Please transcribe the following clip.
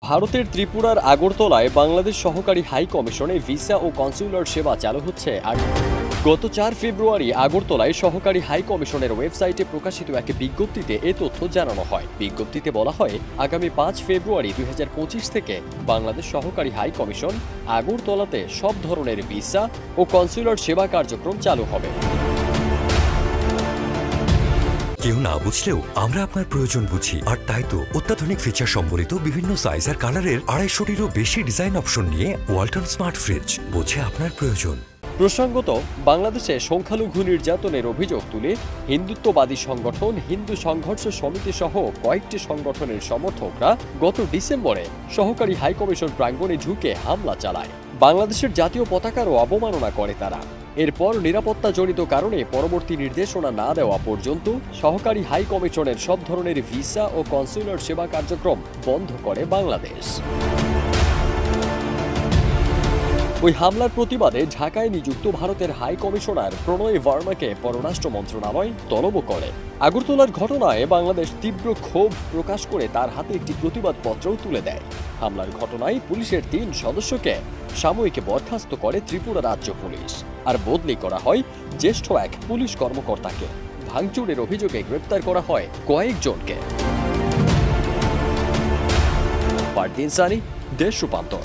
ভারতের ত্রিপুরার আগরতলায় বাংলাদেশ সহকারী হাই কমিশনে ভিসা ও কনসুলার সেবা চালু হচ্ছে। আর গত ৪ ফেব্রুয়ারি আগরতলায় সহকারী হাই কমিশনের ওয়েবসাইটে প্রকাশিত এক বিজ্ঞপ্তিতে এ তথ্য জানানো হয়। বিজ্ঞপ্তিতে বলা হয়, আগামী ৫ ফেব্রুয়ারি ২০২৫ থেকে বাংলাদেশ সহকারী হাই কমিশন আগরতলাতে সব ধরনের ভিসা ও কনসুলার সেবা কার্যক্রম চালু হবে। কেউ না বুঝলেও আমরা আপনার প্রয়োজন বুঝি, আর তাই তো অত্যাধুনিক ফিচার সম্বলিত বিভিন্ন সাইজ আর কালারের ২৫০টিরও বেশি ডিজাইন অপশন নিয়ে ওয়ালটন স্মার্ট ফ্রিজ বোঝে আপনার প্রয়োজন। প্রসঙ্গত, বাংলাদেশে সংখ্যালঘু নির্যাতনের অভিযোগ তুলে হিন্দুত্ববাদী সংগঠন হিন্দু সংঘর্ষ সমিতি সহ কয়েকটি সংগঠনের সমর্থকরা গত ডিসেম্বরে সহকারী হাইকমিশন প্রাঙ্গণে ঢুকে হামলা চালায়। বাংলাদেশের জাতীয় পতাকারও অবমাননা করে তারা। এরপর নিরাপত্তাজনিত কারণে পরবর্তী নির্দেশনা না দেওয়া পর্যন্ত সহকারী হাই কমিশনের সব ধরনের ভিসা ও কনসুলার সেবা কার্যক্রম বন্ধ করে বাংলাদেশ। ওই হামলার প্রতিবাদে ঢাকায় নিযুক্ত ভারতের হাই কমিশনার প্রণয় ভার্মাকে পররাষ্ট্র মন্ত্রণালয় তলব করে। আগরতলার ঘটনায় বাংলাদেশ তীব্র ক্ষোভ প্রকাশ করে তার হাতে একটি প্রতিবাদপত্রও তুলে দেয়। হামলার ঘটনায় পুলিশের ৩ সদস্যকে সাময়িক বরখাস্ত করে ত্রিপুরা রাজ্য পুলিশ, আর বদলি করা হয় জ্যেষ্ঠ এক পুলিশ কর্মকর্তাকে। ভাঙচুরের অভিযোগে গ্রেপ্তার করা হয় কয়েকজনকে। পারদিন সানি, দেশ রূপান্তর।